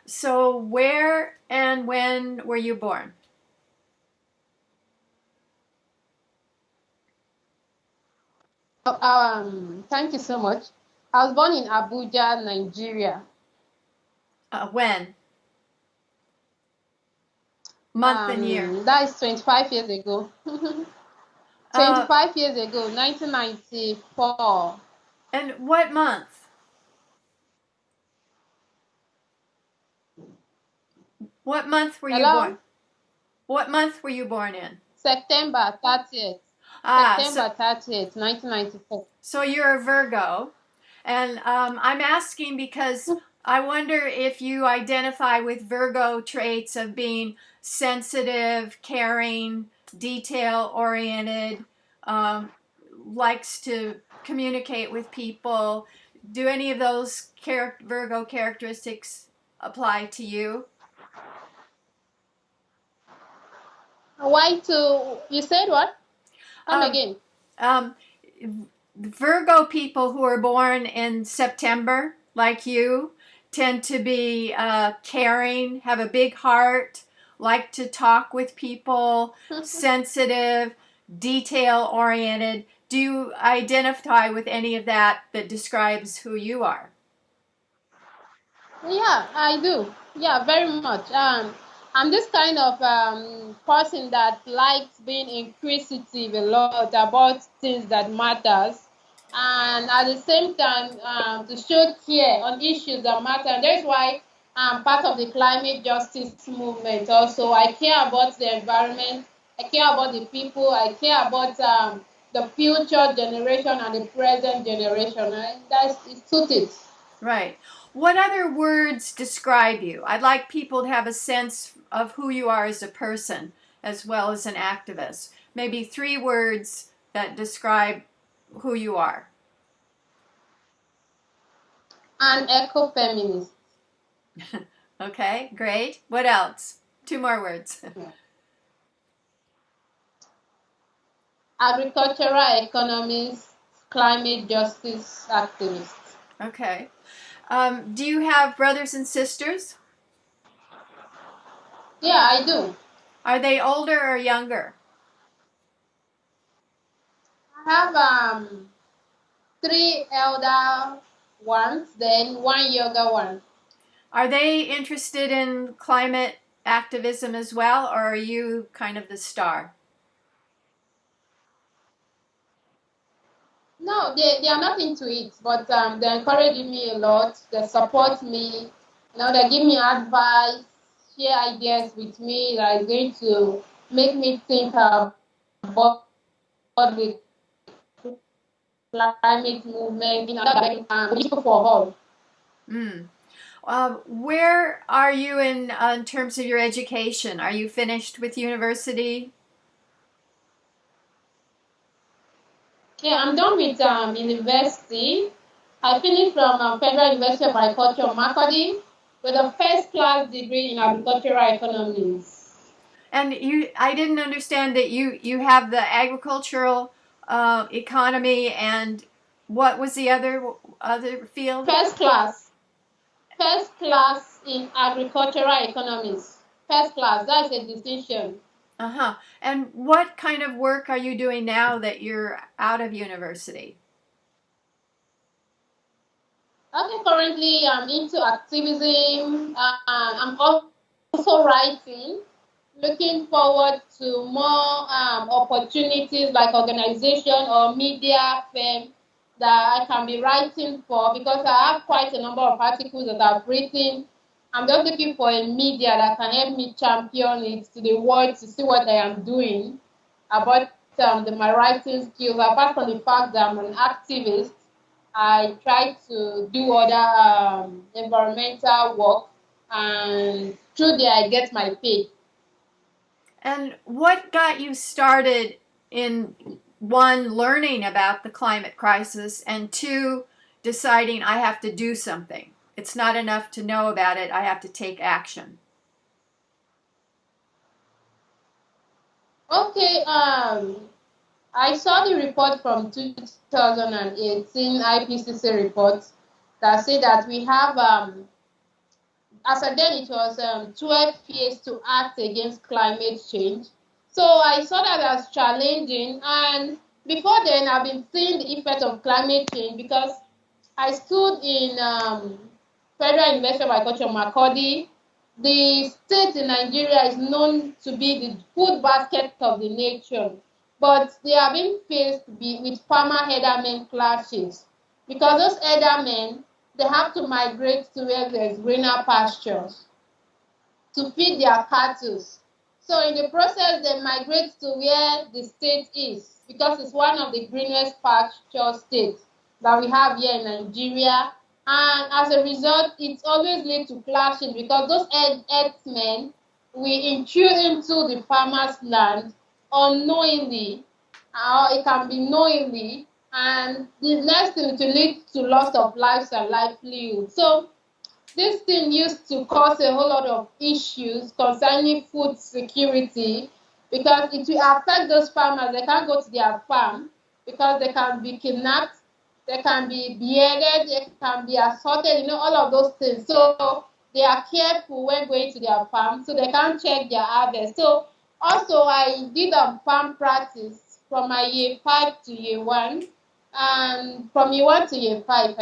So where and when were you born? Thank you so much. I was born in Abuja, Nigeria. When? Month and year. That is 25 years ago. Uh, 25 years ago, 1994. and what month? What month were you Hello? born? What month were you born in? September 30th. Ah, so September 30th, 1994. so you're a Virgo, and I'm asking because I wonder if you identify with Virgo traits of being sensitive, caring, detail oriented, um, likes to communicate with people. Do any of those Virgo characteristics apply to you? Why to, you said what? Come Um, again. um, Virgo people who are born in September, like you, tend to be caring, have a big heart, like to talk with people, sensitive, detail oriented. Do you identify with any of that that describes who you are? Yeah, I do. Yeah, very much. I'm this kind of person that likes being inquisitive a lot about things that matters, and at the same time, to show care on issues that matter. And that's why I'm part of the climate justice movement. Also, I care about the environment. I care about the people. I care about the future generation and the present generation. And that's it's suited. Right. What other words describe you? I'd like people to have a sense of who you are as a person as well as an activist. Maybe three words that describe who you are. An eco-feminist. Okay, great. What else? Two more words. Agricultural economist, climate justice activist. Okay. Do you have brothers and sisters? Yeah, I do. Are they older or younger? I have three elder ones, then one younger one. Are they interested in climate activism as well, or are you kind of the star? No, they are not into it, but they encourage me a lot. They support me. They give me advice, share ideas with me that is going to make me think about the climate movement, people for all. Mm. Where are you in terms of your education? Are you finished with university? Yeah, I'm done with university. I finished from Federal University of Agriculture, Makurdi, with a first class degree in agricultural economics. And I didn't understand that you have the agricultural economy and what was the other field? First class, first class in agricultural economics. First class, that's a distinction. Uh-huh. And what kind of work are you doing now that you're out of university? Okay, currently I'm into activism. I'm also writing. Looking forward to more opportunities like organization or media firm that I can be writing for because I have quite a number of articles that I've written. I'm just looking for a media that can help me champion it to the world to see what I am doing about my writing skills. Apart from the fact that I'm an activist, I try to do other environmental work, and through there I get my pay. And what got you started in one, learning about the climate crisis, and two, deciding I have to do something? It's not enough to know about it, I have to take action. Okay, I saw the report from 2018 IPCC report that said that we have as at then it was 12 years to act against climate change. So I saw that as challenging, and before then I've been seeing the effect of climate change because I stood in Federal University of Agriculture, Makurdi. The state in Nigeria is known to be the food basket of the nation, but they are being faced with farmer herdermen clashes because those herdermen, they have to migrate to where there's greener pastures to feed their cattle. So in the process, they migrate to where the state is because it's one of the greenest pasture states that we have here in Nigeria. And as a result, it always leads to clashes because those herdsmen will intrude into the farmer's land unknowingly, or it can be knowingly, and the next thing to lead to loss of lives and livelihood. So this thing used to cause a whole lot of issues concerning food security because it will affect those farmers. They can't go to their farm because they can be kidnapped, they can be beheaded, they can be assaulted, all of those things. So they are careful when going to their farm, so they can't check their harvest. So also I did a farm practice from my year 5 to year 1, and from year 1 to year 5,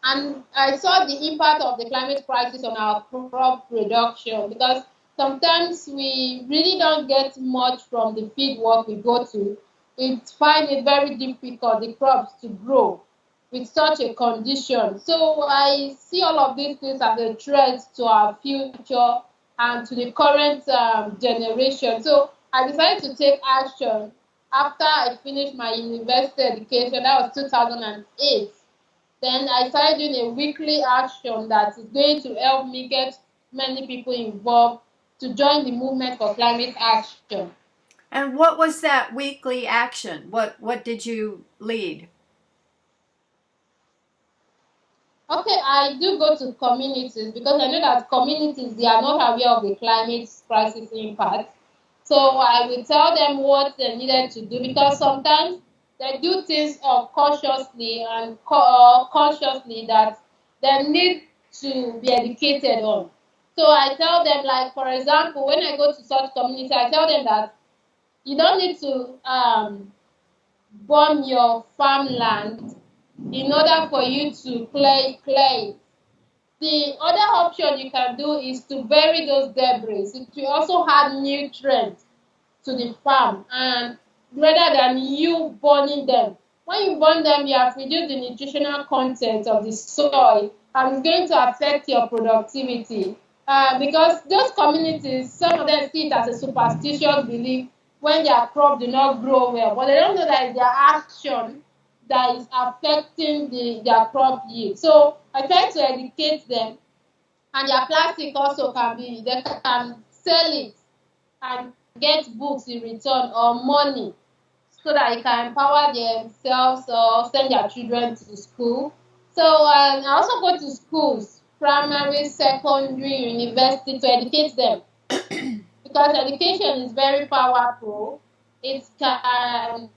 and I saw the impact of the climate crisis on our crop production because sometimes we really don't get much from the field work we go to. We find it very difficult, the crops, to grow with such a condition. So I see all of these things as a threat to our future and to the current generation. So I decided to take action after I finished my university education. That was 2008. Then I started doing a weekly action that is going to help me get many people involved to join the movement for climate action. And what was that weekly action? What did you lead? Okay, I do go to communities because I know that communities, they are not aware of the climate crisis impact. So I will tell them what they needed to do because sometimes they do things cautiously and consciously that they need to be educated on. So I tell them, like, for example, when I go to such community, I tell them that you don't need to burn your farmland in order for you to clear it. The other option you can do is to bury those debris. It will also add nutrients to the farm, and rather than you burning them. When you burn them, you have reduced the nutritional content of the soil, and it's going to affect your productivity. Because those communities, some of them see it as a superstitious belief when their crop do not grow well, but they don't know that it's their action that is affecting their crop yield. So I try to educate them, and their plastic also they can sell it and get books in return or money so that they can empower themselves or send their children to school. So I also go to schools, primary, secondary, university, to educate them because education is very powerful. It can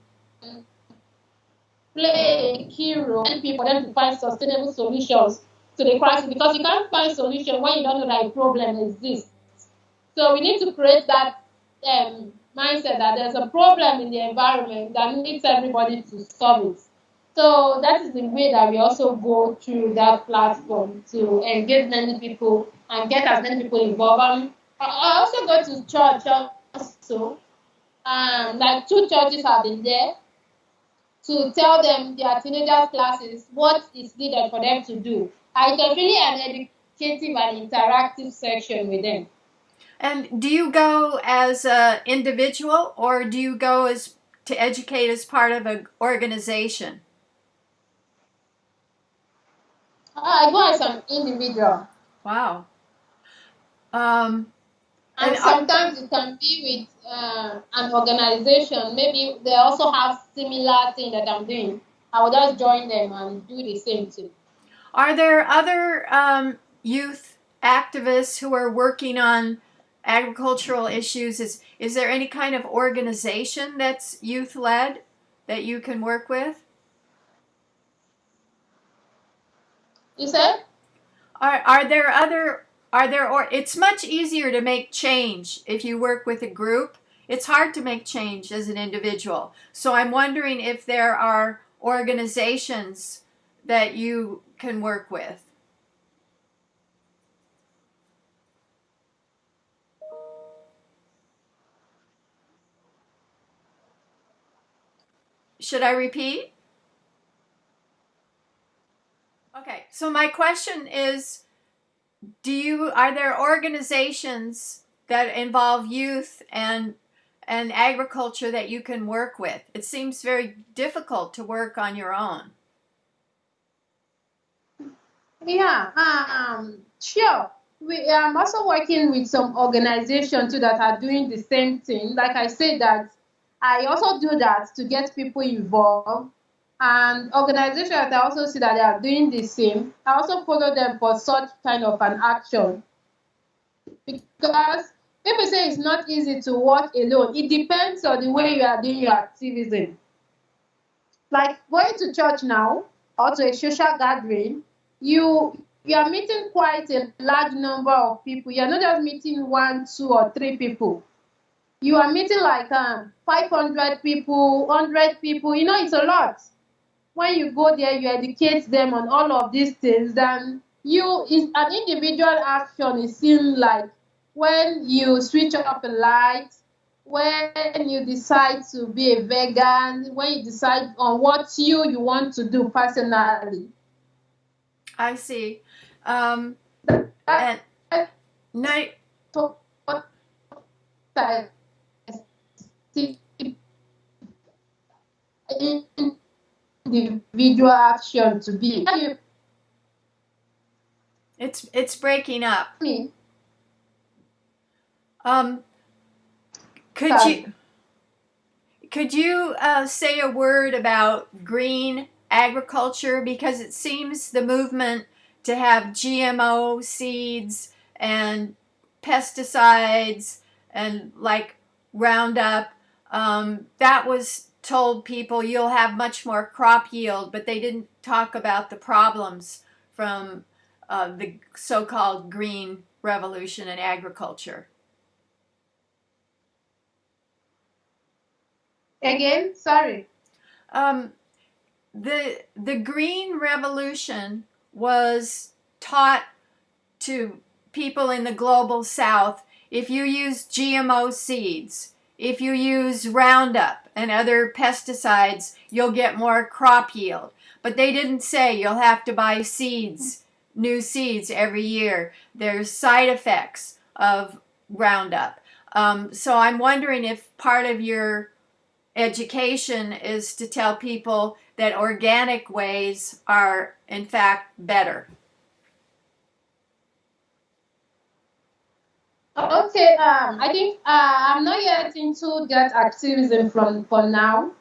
play a key role in people for them to find sustainable solutions to the crisis because you can't find solution when you don't know that a problem exists. So we need to create that mindset that there's a problem in the environment that needs everybody to solve it. So that is the way that we also go through that platform to engage many people and get as many people involved. I also go to church also, like 2 churches have been there to tell them their teenagers classes what is needed for them to do. I can really an educative and interactive section with them. And do you go as an individual or do you go as to educate as part of an organization? I go as an individual. Wow. And sometimes it can be with an organization. Maybe they also have similar thing that I'm doing. I will just join them and do the same thing. Are there other youth activists who are working on agricultural issues? Is there any kind of organization that's youth led that you can work with? You said? Are there other are there or it's much easier to make change if you work with a group. It's hard to make change as an individual. So I'm wondering if there are organizations that you can work with. Should I repeat? Okay. So my question is, are there organizations that involve youth and agriculture that you can work with? It seems very difficult to work on your own. Yeah, sure. We am also working with some organizations too that are doing the same thing. Like I said, that I also do that to get people involved, and organizations that I also see that they are doing the same. I also follow them for such kind of an action, because people say it's not easy to work alone. It depends on the way you are doing your activism. Like going to church now or to a social gathering, you are meeting quite a large number of people. You're not just meeting one, two, or three people. You are meeting like 500 people, 100 people. You know, it's a lot. When you go there, you educate them on all of these things. Then is an individual action. It seems like when you switch off a light, when you decide to be a vegan, when you decide on what you want to do personally. I see. That And night. what I see individual action to be. It's breaking up. Me, Um, could sorry. you could you say a word about green agriculture, because it seems the movement to have GMO seeds and pesticides and like Roundup, that was told people you'll have much more crop yield, but they didn't talk about the problems from the so-called green revolution in agriculture. Again, sorry. Um, the green revolution was taught to people in the global south. If you use GMO seeds, if you use Roundup and other pesticides, you'll get more crop yield. But they didn't say you'll have to buy seeds, new seeds every year. There's side effects of Roundup. So I'm wondering if part of your education is to tell people that organic ways are in fact better. Okay, I think I'm not yet into that activism from for now,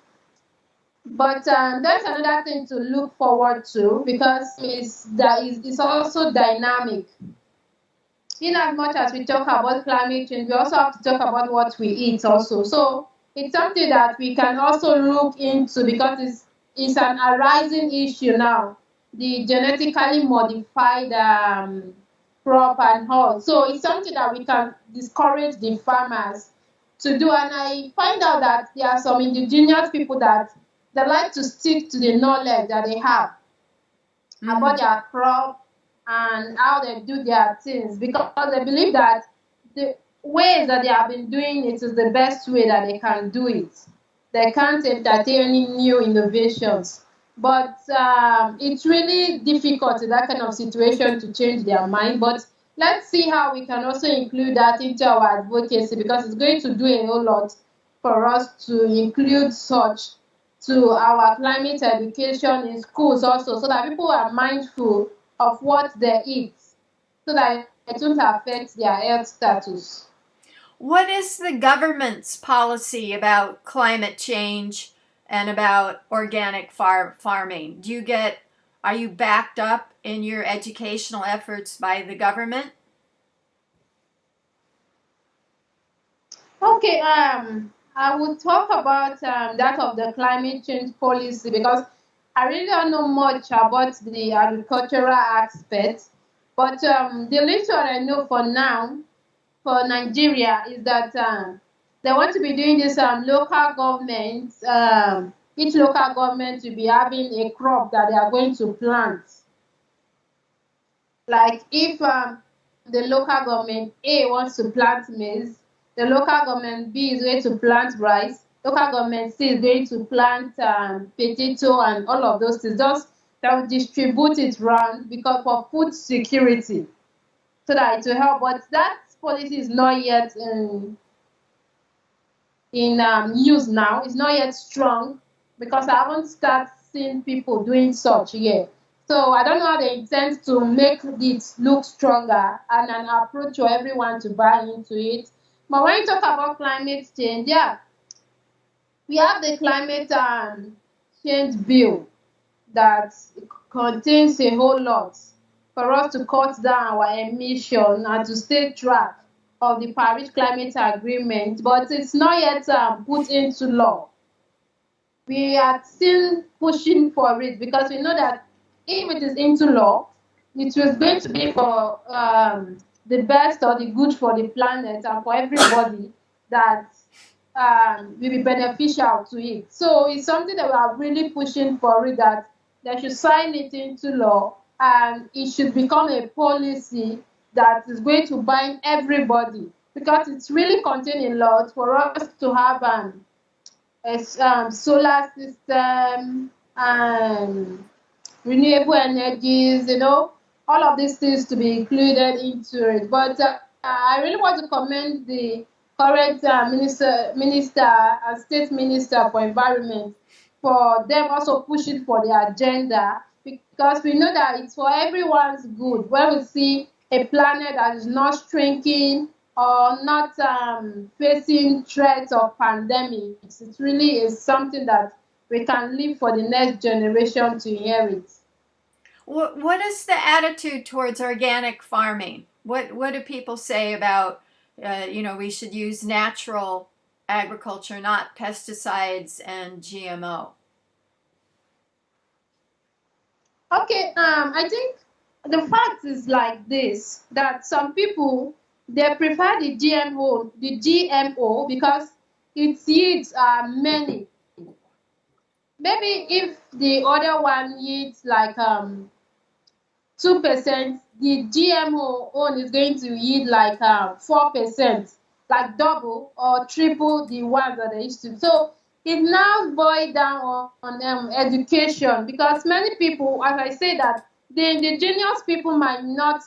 but that's another thing to look forward to, because it's also dynamic. In as much as we talk about climate change, we also have to talk about what we eat also. So it's something that we can also look into, because it's an arising issue now. The genetically modified crop and all. So it's something that we can discourage the farmers to do. And I find out that there are some indigenous people that they like to stick to the knowledge that they have about their crop and how they do their things, because they believe that the ways that they have been doing it is the best way that they can do it. They can't entertain any new innovations. But it's really difficult in that kind of situation to change their mind. But let's see how we can also include that into our advocacy, because it's going to do a whole lot for us to include such to our climate education in schools also, so that people are mindful of what they eat, so that it won't affect their health status. What is the government's policy about climate change and about organic farming? Are you backed up in your educational efforts by the government? Okay, I will talk about that of the climate change policy, because I really don't know much about the agricultural aspect. But the little I know for now for Nigeria is that they want to be doing this local government. Each local government will be having a crop that they are going to plant. Like if the local government A wants to plant maize, the local government B is going to plant rice, local government C is going to plant potato and all of those things. Just that will distribute it around because for food security, so that it will help. But that policy is not yet in use now. It's not yet strong because I haven't started seeing people doing such yet. So I don't know how they intend to make it look stronger and an approach for everyone to buy into it. But when you talk about climate change, yeah, we have the climate change bill that contains a whole lot for us to cut down our emission and to stay track of the Paris Climate Agreement, but it's not yet put into law. We are still pushing for it because we know that if it is into law, it was going to be for the best or the good for the planet and for everybody that will be beneficial to it. So it's something that we are really pushing for it, that they should sign it into law and it should become a policy that is going to bind everybody, because it's really containing a lot for us to have a solar system and renewable energies, all of these things to be included into it. But I really want to commend the current minister and state minister for environment for them also pushing for the agenda, because we know that it's for everyone's good when we see a planet that is not shrinking or not facing threats of pandemics. It really is something that we can leave for the next generation to inherit. What is the attitude towards organic farming? What do people say about we should use natural agriculture, not pesticides and GMO? Okay, I think the fact is like this, that some people they prefer the GMO because its yields are many. Maybe if the other one yields like 2%, the GMO own is going to yield like 4%, like double or triple the ones that they used to. So it now boils down on education, because many people, as I say, that the indigenous people might not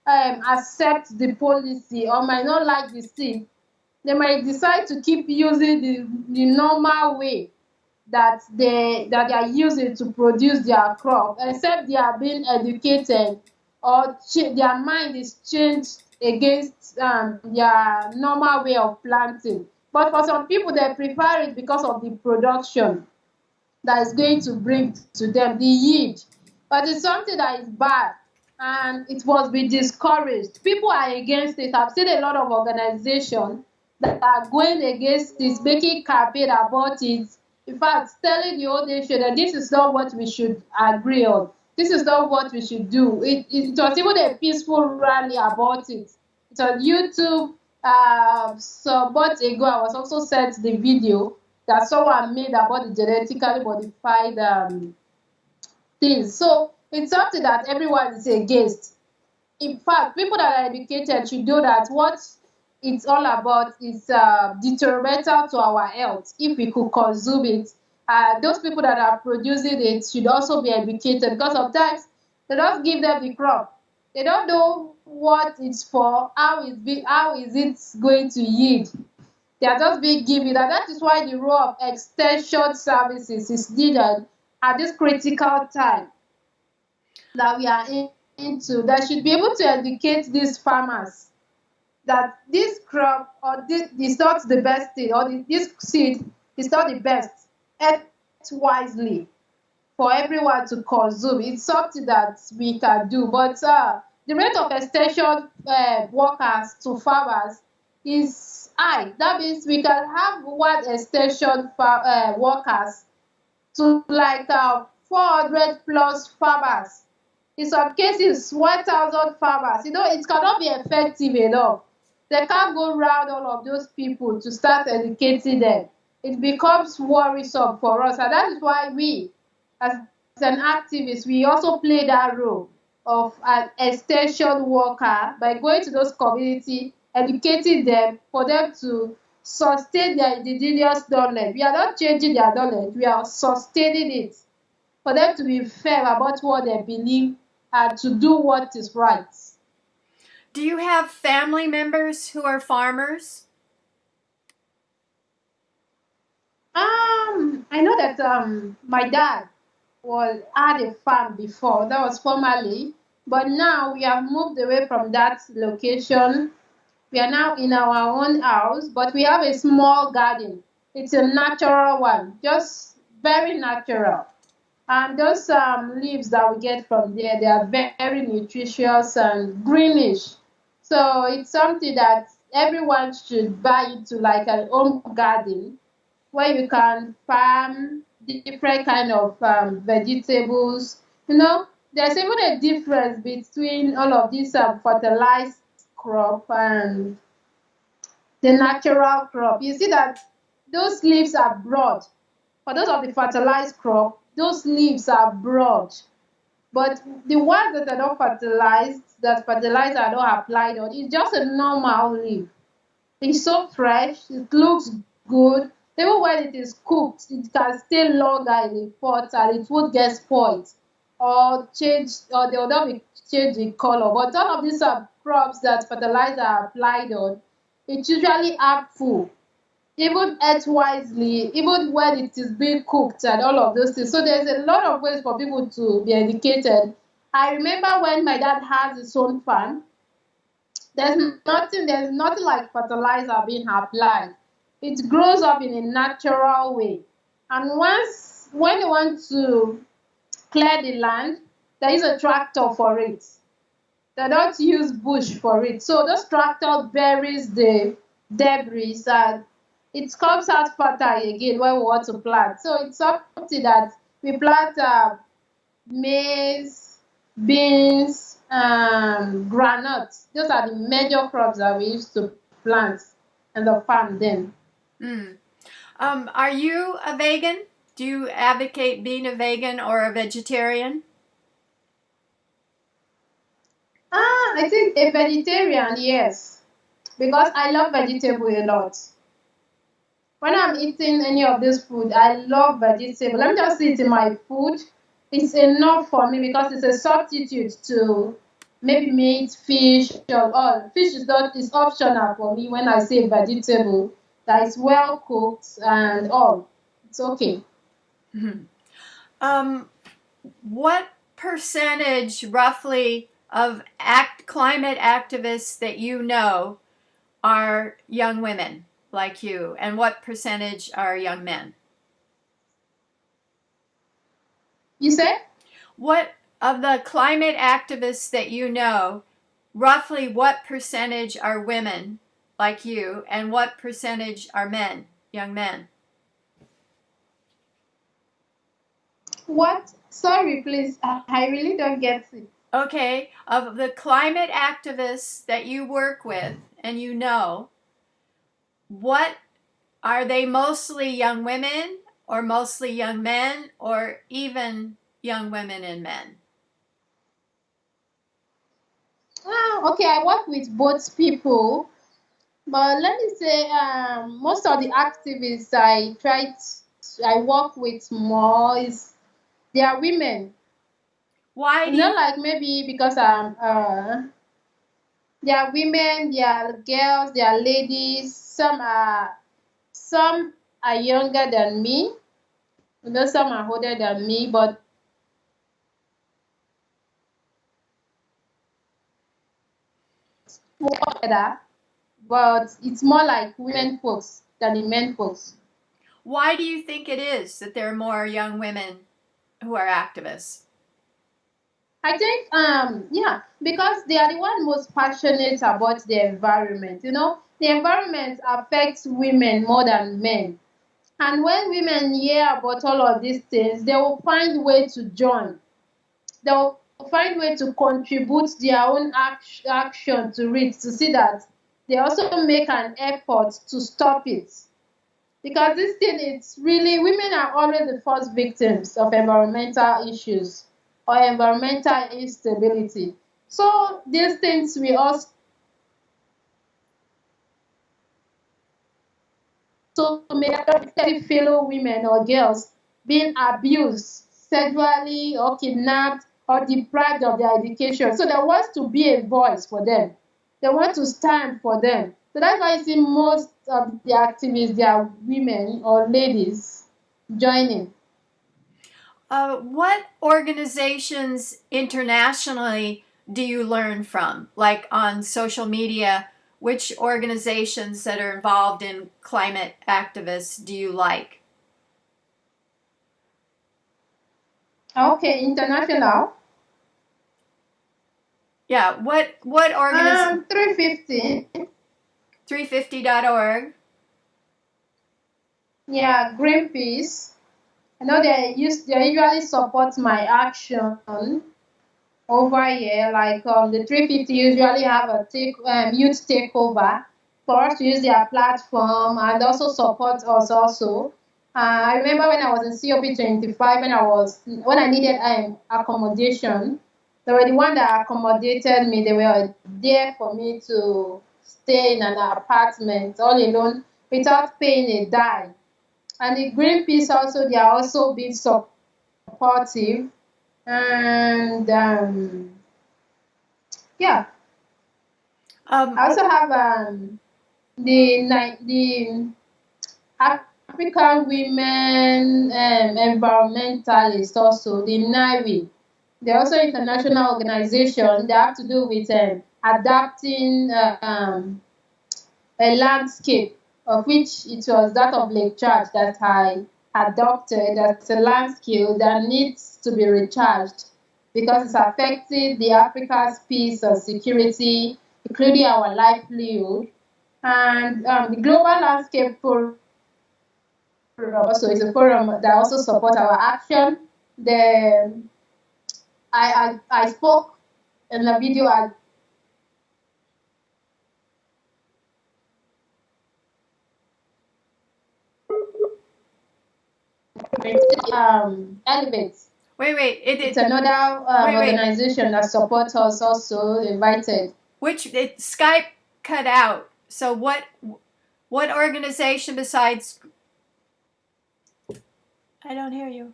accept the policy or might not like the seed. They might decide to keep using the normal way that they are using to produce their crop, except they are being educated or their mind is changed against their normal way of planting. But for some people, they prefer it because of the production that is going to bring to them, the yield. But it's something that is bad and it must be discouraged. People are against it. I've seen a lot of organizations that are going against this, making campaign about it. In fact, telling the whole nation that this is not what we should agree on. This is not what we should do. It was even a peaceful rally about it. It's on YouTube. Some months ago, I was also sent the video that someone made about the genetically modified things. So it's something that everyone is against. In fact, people that are educated should know that what it's all about is detrimental to our health if we could consume it. Those people that are producing it should also be educated, because sometimes they don't give them the crop. They don't know what it's for, how is it going to yield. They are just being given, and that is why the role of extension services is needed at this critical time that we are into. That should be able to educate these farmers that this crop or this is not the best thing, or this seed is not the best. Act wisely for everyone to consume. It's something that we can do. But the rate of extension workers to farmers is high. That means we can have one extension workers to like 400 plus farmers. In some cases, 1,000 farmers, it cannot be effective enough. They can't go round all of those people to start educating them. It becomes worrisome for us, and that is why we, as an activist, we also play that role of an extension worker by going to those communities, educating them for them to sustain their indigenous knowledge. We are not changing their knowledge, we are sustaining it for them to be fair about what they believe and to do what is right. Do you have family members who are farmers? I know that my dad had a farm before. That was formerly, but now we have moved away from that location. We are now in our own house, but we have a small garden. It's a natural one, just very natural. And those leaves that we get from there, they are very nutritious and greenish. So it's something that everyone should buy into, like an home garden where you can farm different kind of vegetables. There's even a difference between all of these fertilized crop and the natural crop. You see that those leaves are broad. For those of the fertilized crop, those leaves are broad. But the ones that are not fertilized, that fertilizer are not applied on, it's just a normal leaf. It's so fresh, it looks good. Even when it is cooked, it can stay longer in the pot and it won't get spoiled or change, or they will not be change in color. But all of these are crops that fertilizer are applied on, it's usually harmful, even eat wisely, even when it is being cooked and all of those things. So there's a lot of ways for people to be educated. I remember when my dad has his own farm, there's nothing like fertilizer being applied. It grows up in a natural way. And when you want to clear the land, there is a tractor for it. They don't use bush for it. So those tractor buries the debris and it comes out fertile again when we want to plant. So it's something that we plant maize, beans, groundnuts. Those are the major crops that we used to plant in the farm then. Are you a vegan? Do you advocate being a vegan or a vegetarian? I think a vegetarian, yes, because I love vegetable a lot. When I'm eating any of this food, I love vegetable. Let me just eat in my food. It's enough for me because it's a substitute to maybe meat, fish, or all. Fish is optional for me when I say vegetable. That is well cooked and all. It's okay. What percentage, roughly, of climate activists that you know are young women like you, and what percentage are young men? You say? What of the climate activists that you know, roughly what percentage are women like you, and what percentage are men, young men? What? Sorry, please. I really don't get it. Okay, of the climate activists that you work with and you know, what are they, mostly young women or mostly young men or even young women and men? Okay, I work with both people, but let me say, most of the activists I work with more is they are women. Why It's do you not like maybe because they are women, they are girls, they are ladies. Some are younger than me. Some are older than me, but together. But it's more like women folks than the men folks. why do you think it is that there are more young women who are activists? I think yeah, because they are the one most passionate about the environment. The environment affects women more than men. And when women hear about all of these things, they will find way to join. They'll find way to contribute their own action to it, to see that they also make an effort to stop it. Because this thing, it's really, women are always the first victims of environmental issues or environmental instability. So these things we also make fellow women or girls being abused sexually or kidnapped or deprived of their education. So there wants to be a voice for them. They want to stand for them. So that's why you see most of the activists, they are women or ladies joining. What organizations internationally do you learn from? Like on social media, which organizations that are involved in climate activists do you like? Okay, international. Yeah, what organization? 350. 350.org. Yeah, Greenpeace. I know they usually support my action over here. Like the 350 usually have a youth takeover for us to use their platform and also support us also. I remember when I was in COP 25, when I needed accommodation, they were the one that accommodated me. They were there for me to stay in an apartment all alone without paying a dime. And the Greenpeace also, they are also being supportive. And yeah, I also have the African women environmentalists also, the NIWI. They're also international organization. They have to do with adapting a landscape, of which it was that of Lake Chad that I adopted as a landscape that needs to be recharged because it's affecting the Africa's peace and security, including our livelihood. And the Global Landscape Forum also is a forum that also supports our action. I spoke in a video at Elevate. Wait. It's another organization that supports us also invited. Skype cut out. So what organization besides? I don't hear you.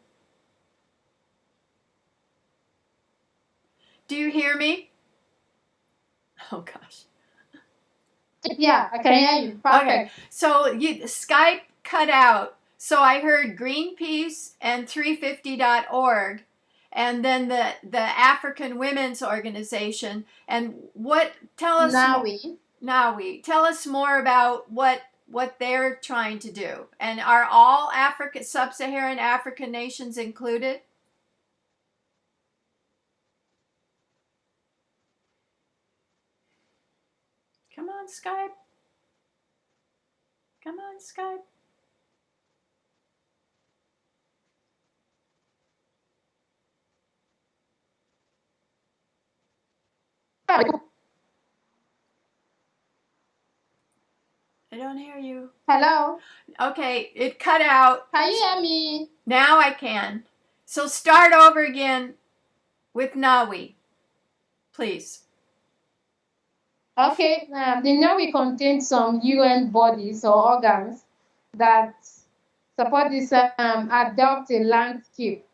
Do you hear me? Oh gosh. Yeah, I can hear you. Perfect. Okay. So Skype cut out. So I heard Greenpeace and 350.org and then the African Women's Organization. And tell us NAWI. Tell us more about what they're trying to do. And are all sub-Saharan African nations included? Come on, Skype. Come on, Skype. I don't hear you. Hello? Okay, it cut out. Can you hear me? Now I can. So start over again with NAWI, please. Okay, the NAWI contains some UN bodies or organs that support this adopted landscape.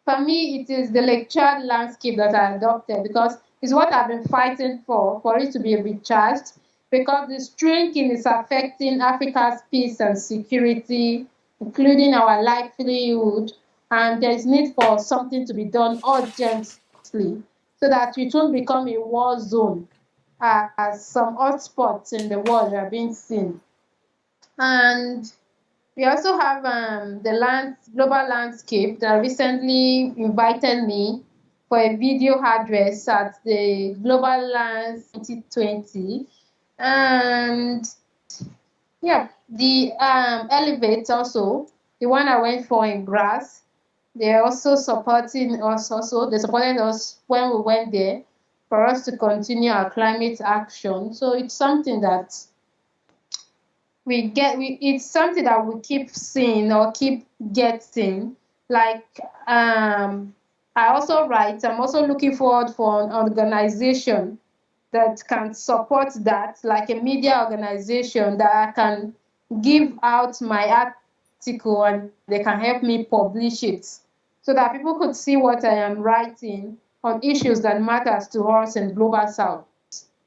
For me, it is the Lake Chad landscape that I adopted because it's what I've been fighting for it to be recharged, because the shrinking is affecting Africa's peace and security, including our livelihood, and there is need for something to be done urgently so that it won't become a war zone as some hotspots in the world are being seen. And we also have the Global Landscape that recently invited me for a video address at the Global Lands 2020. And yeah, the Elevate also, the one I went for in grass, They're also supporting us also. They supported us when we went there for us to continue our climate action. So it's something that it's something that we keep seeing or keep getting. Like I also write, I'm also looking forward for an organization that can support that, like a media organization that I can give out my article and they can help me publish it so that people could see what I am writing on issues that matters to us in global south.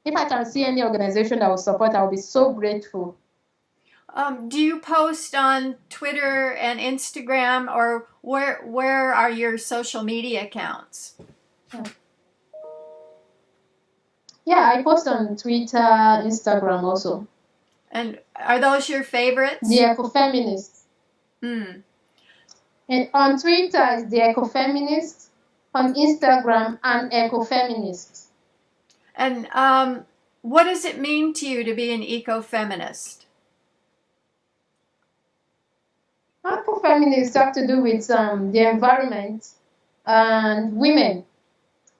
If I can see any organization that will support, I'll be so grateful. Do you post on Twitter and Instagram, or where are your social media accounts? Yeah, I post on Twitter, Instagram also. And are those your favorites? The eco-feminist. Mm. And on Twitter is the eco-feminist, on Instagram and eco-feminist. And what does it mean to you to be an eco-feminist? Eco-feminists have to do with the environment and women,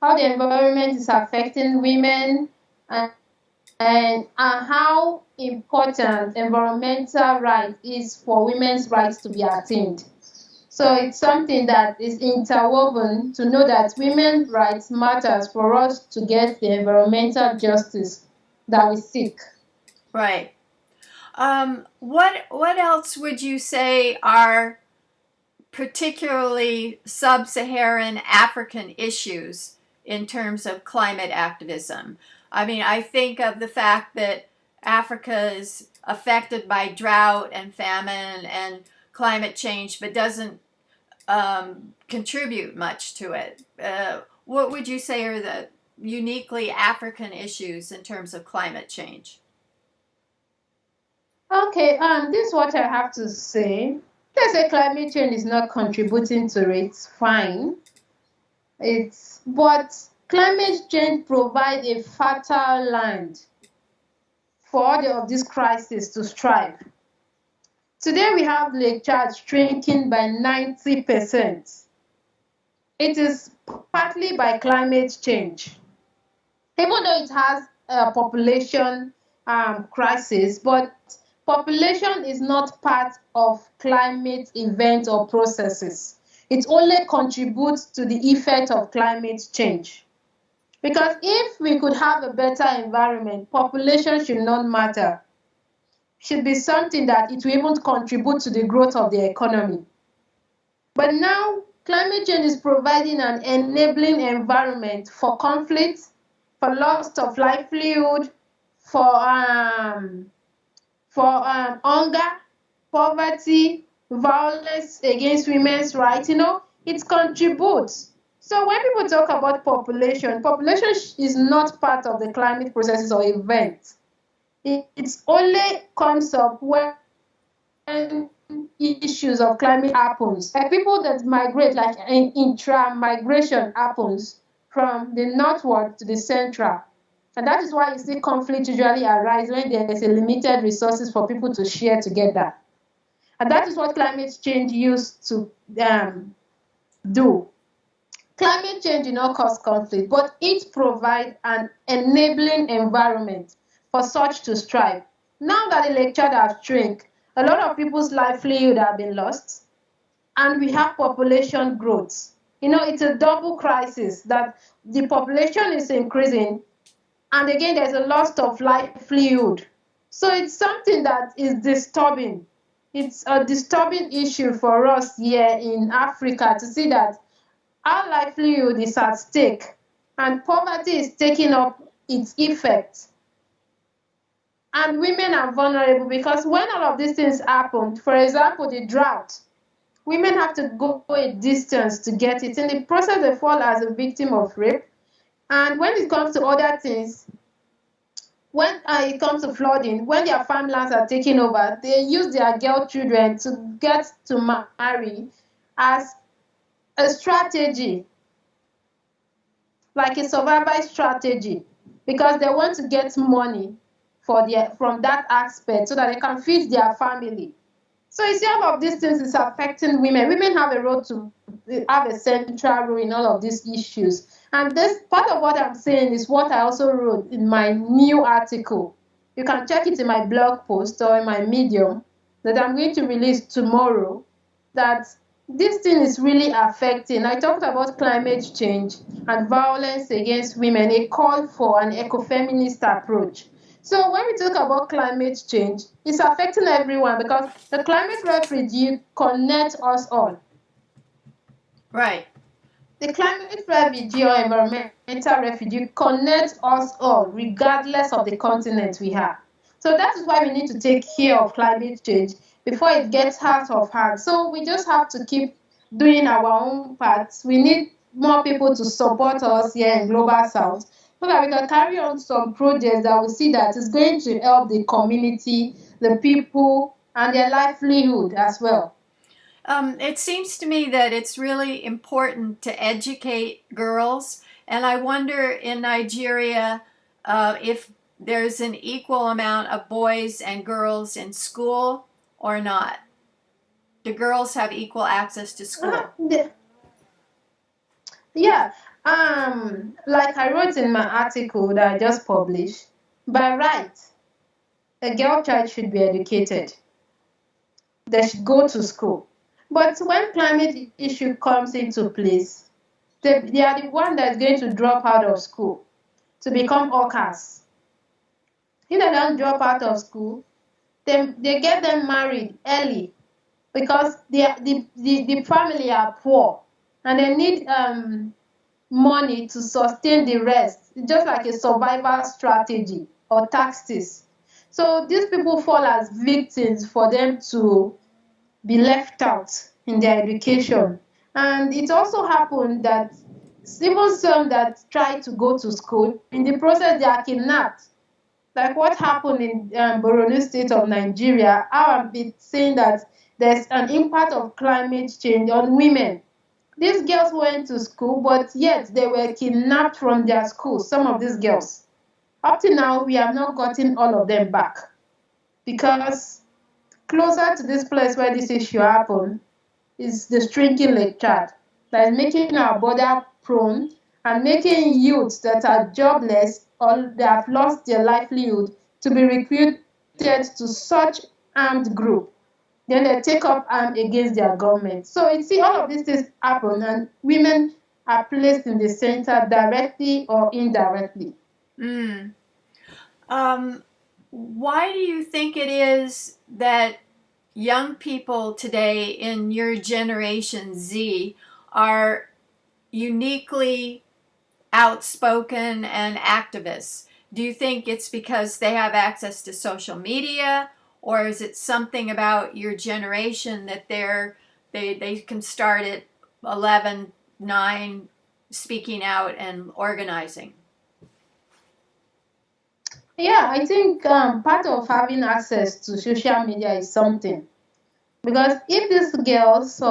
how the environment is affecting women, and how important environmental rights is for women's rights to be attained. So it's something that is interwoven to know that women's rights matters for us to get the environmental justice that we seek. Right. What else would you say are particularly sub-Saharan African issues in terms of climate activism? I mean, I think of the fact that Africa is affected by drought and famine and climate change, but doesn't contribute much to it. What would you say are the uniquely African issues in terms of climate change? Okay, this is what I have to say. Let's say climate change is not contributing to it, fine. But climate change provides a fertile land for all of these crises to strive. Today we have Lake Chad shrinking by 90%. It is partly by climate change. Even though it has a population crisis, but population is not part of climate events or processes. It only contributes to the effect of climate change. Because if we could have a better environment, population should not matter. Should be something that it will even contribute to the growth of the economy. But now, climate change is providing an enabling environment for conflict, for loss of livelihood, for hunger, poverty, violence against women's rights. It contributes. So when people talk about population is not part of the climate processes or events. It only comes up when issues of climate happens. Like people that migrate, like an intra-migration happens from the northward to the central. And that is why you see conflict usually arise when there is a limited resources for people to share together. And that is what climate change used to do. Climate change did not cause conflict, but it provides an enabling environment for such to strive. Now that the Lake Chad has shrunk, a lot of people's livelihood have been lost, and we have population growth. It's a double crisis that the population is increasing, and again, there's a loss of livelihood. So it's something that is disturbing. It's a disturbing issue for us here in Africa to see that our livelihood is at stake and poverty is taking up its effect. And women are vulnerable because when all of these things happen, for example, the drought, women have to go a distance to get it. In the process, they fall as a victim of rape. And when it comes to other things, when it comes to flooding, when their farmlands are taken over, they use their girl children to get to marry as a strategy, like a survival strategy, because they want to get money from that aspect so that they can feed their family. So you see, all of these things is affecting women. Women have a role to have a central role in all of these issues. And this part of what I'm saying is what I also wrote in my new article. You can check it in my blog post or in my Medium that I'm going to release tomorrow, that this thing is really affecting. I talked about climate change and violence against women, a call for an eco-feminist approach. So when we talk about climate change, it's affecting everyone because the climate refugee connects us all. Right. The climate refugee or environmental refugee connects us all, regardless of the continent we have. So that is why we need to take care of climate change before it gets out of hand. So we just have to keep doing our own parts. We need more people to support us here in Global South so that we can carry on some projects that we see that is going to help the community, the people, and their livelihood as well. It seems to me that it's really important to educate girls, and I wonder in Nigeria if there's an equal amount of boys and girls in school or not. Do girls have equal access to school? Yeah, like I wrote in my article that I just published, by right, a girl child should be educated. They should go to school. But when climate issue comes into place, they are the one that's going to drop out of school to become hawkers. If they don't drop out of school, they get them married early because the family are poor and they need money to sustain the rest. It's just like a survival strategy or tactics. So these people fall as victims for them to be left out in their education. And it also happened that even some that try to go to school, in the process they are kidnapped. Like what happened in Borno state of Nigeria, how I've been saying that there's an impact of climate change on women. These girls went to school, but yet they were kidnapped from their school, some of these girls. Up to now, we have not gotten all of them back because closer to this place where this issue happened is the shrinking Lake Chad that is making our border prone and making youths that are jobless or they have lost their livelihood to be recruited to such armed group. Then they take up arms against their government. So you see, all of these things happen, and women are placed in the center directly or indirectly. Why do you think it is that young people today in your generation Z are uniquely outspoken and activists? Do you think it's because they have access to social media, or is it something about your generation that they can start at 11, 9, speaking out and organizing? Yeah, I think part of having access to social media is something. Because if these girls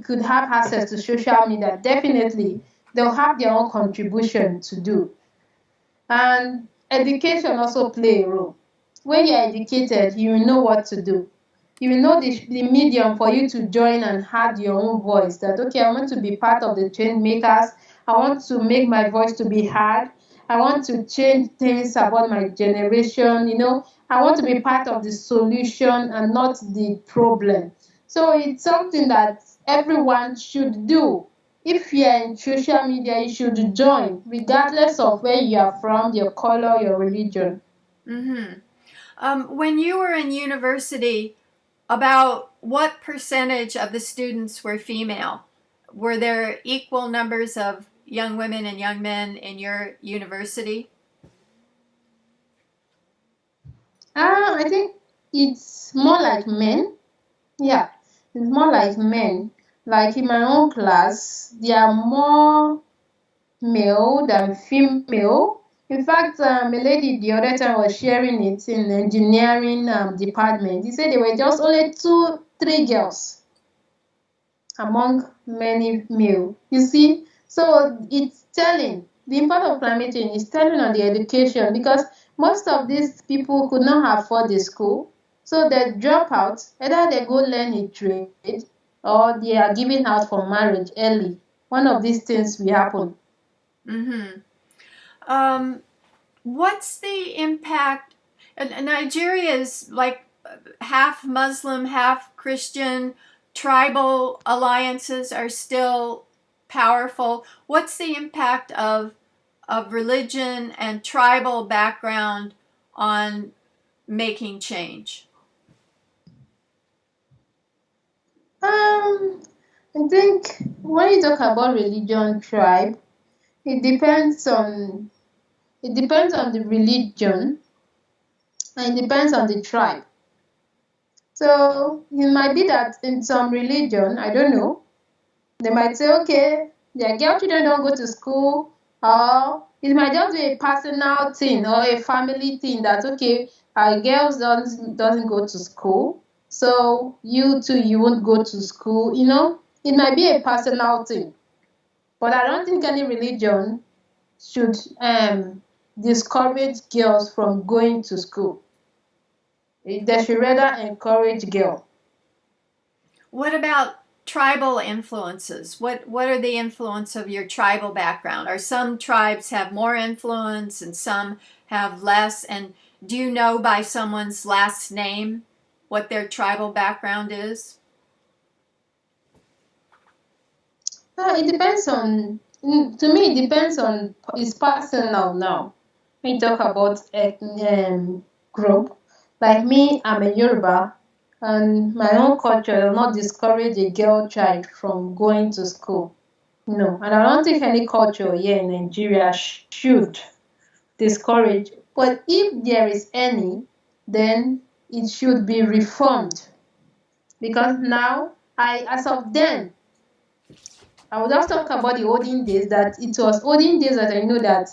could have access to social media, definitely they'll have their own contribution to do. And education also play a role. When you're educated, you will know what to do. You will know the medium for you to join and add your own voice. That, okay, I want to be part of the change makers. I want to make my voice to be heard. I want to change things about my generation. I want to be part of the solution and not the problem. So it's something that everyone should do. If you're in social media, you should join, regardless of where you are from, your color, your religion. When you were in university, about what percentage of the students were female? Were there equal numbers of young women and young men in your university? I think it's more like men. Yeah, it's more like men. Like in my own class, there are more male than female. In fact, a lady the other time was sharing it in the engineering department. He said there were just only 3 girls among many male. You see, so it's telling. The impact of climate change is telling on the education because most of these people could not afford the school. So they drop out, either they go learn a trade or they are giving out for marriage early. One of these things will happen. What's the impact? Nigeria is like half Muslim, half Christian. Tribal alliances are still powerful. What's the impact of religion and tribal background on making change? I think when you talk about religion, tribe, it depends on the religion and it depends on the tribe. So it might be that in some religion, I don't know, they might say, okay, their girl children don't go to school, or it might just be a personal thing or a family thing that, okay, our girls doesn't go to school, so you too, you won't go to school, it might be a personal thing. But I don't think any religion should discourage girls from going to school. They should rather encourage girls. What about tribal influences? What are the influence of your tribal background? Are some tribes have more influence and some have less? And do you know by someone's last name what their tribal background is? It depends on, to me, it depends on, it's personal now. When you talk about group, like me, I'm a Yoruba, and my own culture will not discourage a girl child from going to school. No, and I don't think any culture here in Nigeria should discourage. But if there is any, then it should be reformed. Because now, as of then, I will just talk about the olden days, that it was olden days that I know that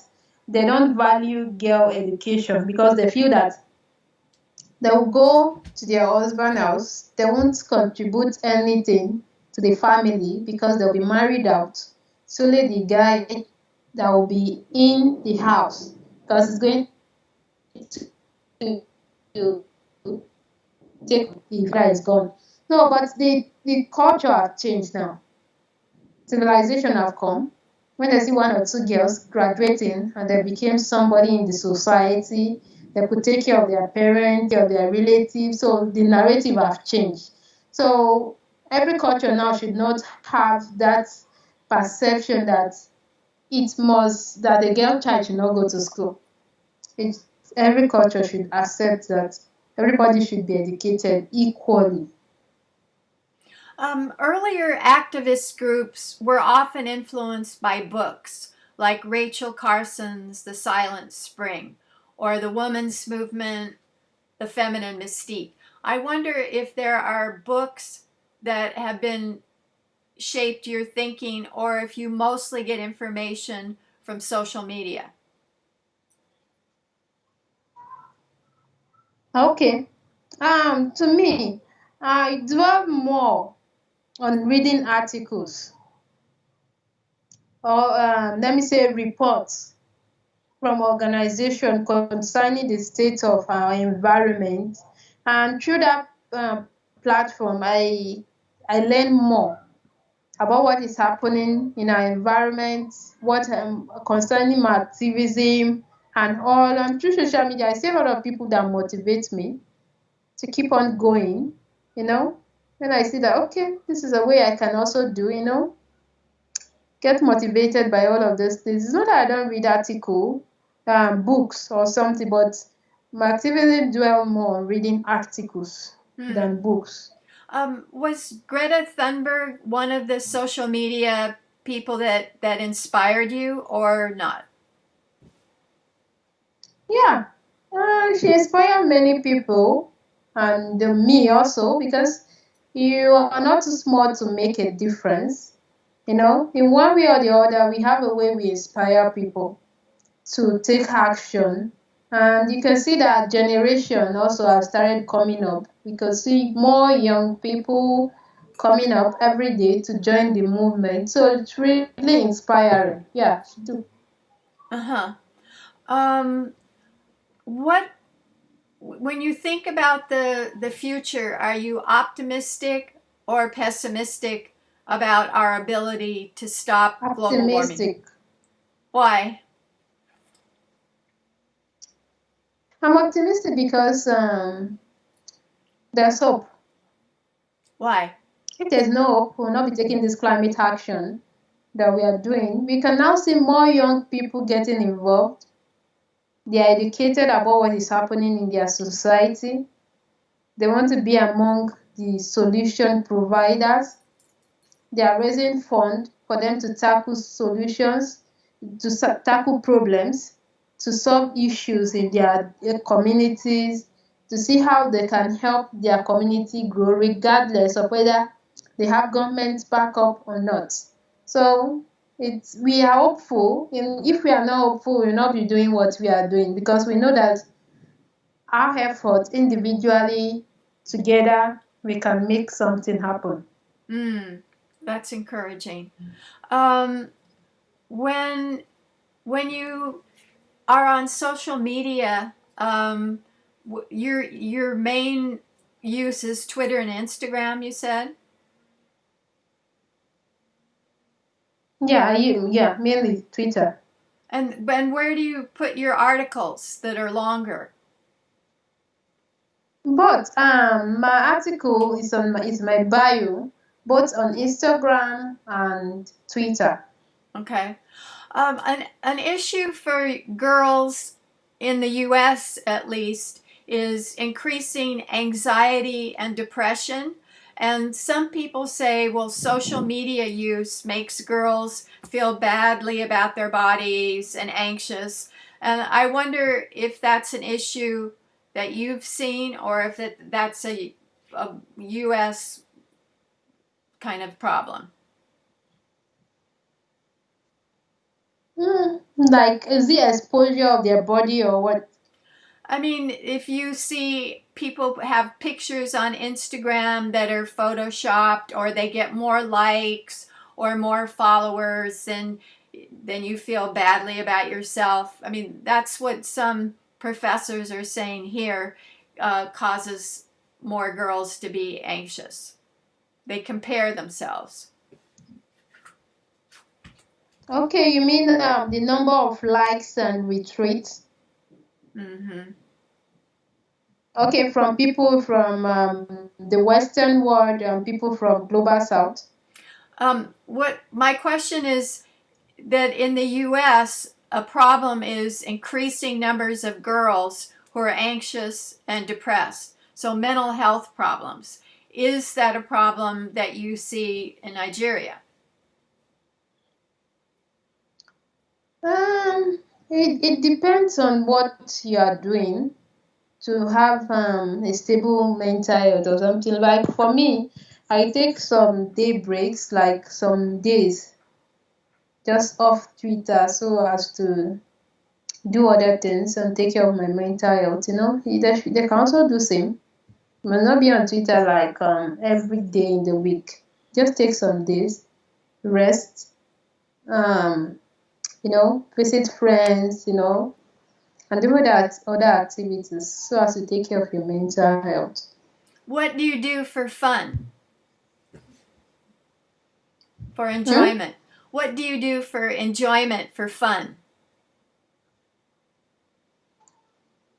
they don't value girl education because they feel that they will go to their husband's house, they won't contribute anything to the family because they'll be married out. It's only the guy that will be in the house because it's going to take the guy is gone. No, but the culture has changed now. Civilization have come. When they see one or two girls graduating and they became somebody in the society, they could take care of their parents, care of their relatives. So the narrative have changed. So every culture now should not have that perception that that a girl child should not go to school. Every culture should accept that everybody should be educated equally. Earlier activist groups were often influenced by books like Rachel Carson's The Silent Spring or the women's movement, The Feminine Mystique. I wonder if there are books that have been shaped your thinking or if you mostly get information from social media. Okay. To me, I dwell more on reading articles or let me say reports from organizations concerning the state of our environment, and through that platform, I learn more about what is happening in our environment, what concerning my activism and all. And through social media, I see a lot of people that motivate me to keep on going, you know. Then I see that, okay, this is a way I can also do, get motivated by all of those things. It's not that I don't read article, books or something, but my activity dwell more on reading articles than books. Was Greta Thunberg one of the social media people that inspired you or not? Yeah, she inspired many people and me also, because you are not too small to make a difference. In one way or the other, we have a way we inspire people to take action. And you can see that generation also has started coming up. We can see more young people coming up every day to join the movement. So it's really inspiring. Yeah, do. Uh-huh. What when you think about the future, are you optimistic or pessimistic about our ability to stop global warming? Optimistic. Why? I'm optimistic because there's hope. Why? If there's no hope, we'll not be taking this climate action that we are doing. We can now see more young people getting involved. They are educated about what is happening in their society. They want to be among the solution providers. They are raising funds for them to tackle solutions, to tackle problems, to solve issues in their communities, to see how they can help their community grow regardless of whether they have government backup or not. So we are hopeful. And if we are not hopeful, we will not be doing what we are doing, because we know that our efforts individually, together, we can make something happen. That's encouraging. Um, when when you are on social media, your main use is Twitter and Instagram, you said? Yeah, mainly Twitter. And where do you put your articles that are longer? But my article is my bio, both on Instagram and Twitter. Okay. An issue for girls in the US at least is increasing anxiety and depression. And some people say, well, social media use makes girls feel badly about their bodies and anxious. And I wonder if that's an issue that you've seen, or if that's a US kind of problem. Like, is the exposure of their body or what? I mean, if you see people have pictures on Instagram that are photoshopped, or they get more likes or more followers, then you feel badly about yourself. I mean, that's what some professors are saying here, causes more girls to be anxious. They compare themselves. Okay, you mean the number of likes and retweets? Mm-hmm. Okay, from people from the Western world and people from global South. What my question is, that in the US, a problem is increasing numbers of girls who are anxious and depressed. So, mental health problems. Is that a problem that you see in Nigeria? It depends on what you are doing to have a stable mental health or something. Like for me, I take some day breaks, like some days just off Twitter, so as to do other things and take care of my mental health. They can also do same. You must not be on Twitter like every day in the week. Just take some days, rest, um, visit friends, and do other activities so as to take care of your mental health. What do you do for fun? For Hmm? enjoyment? What do you do for enjoyment, for fun?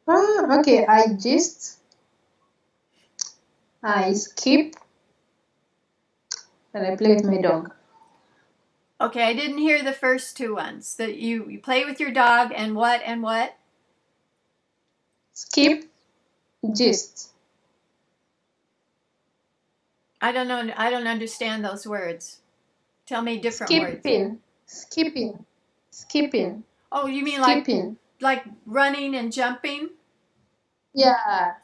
Okay, I skip, and I play with my dog. Okay, I didn't hear the first two ones. That you play with your dog and what and what? Skip, gist. I don't know. I don't understand those words. Tell me different words. Skipping, skipping, Oh, you mean skipping. like running and jumping? Yeah.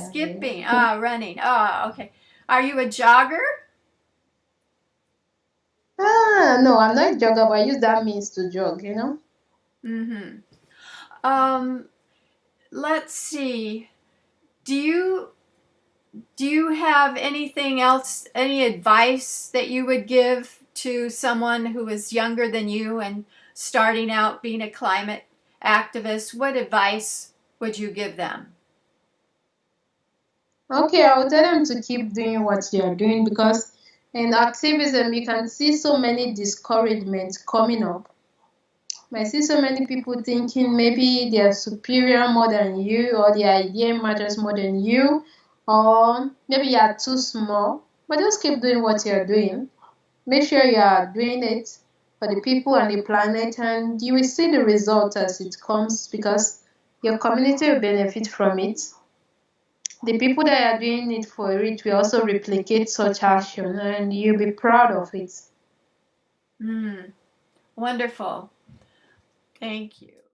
Skipping. Ah, running. Ah, okay. Are you a jogger? No, I'm not a jogger, but I use that means to jog. Mm-hmm. Um, let's see. Do you have anything else, any advice that you would give to someone who is younger than you and starting out being a climate activist? What advice would you give them? Okay, I will tell them to keep doing what they are doing, because in activism you can see so many discouragements coming up. I see so many people thinking maybe they are superior more than you, or their idea matters more than you, or maybe you are too small. But just keep doing what you are doing. Make sure you are doing it for the people and the planet, and you will see the result as it comes, because your community will benefit from it. The people that are doing it for it will also replicate such action, and you'll be proud of it. Wonderful. Thank you.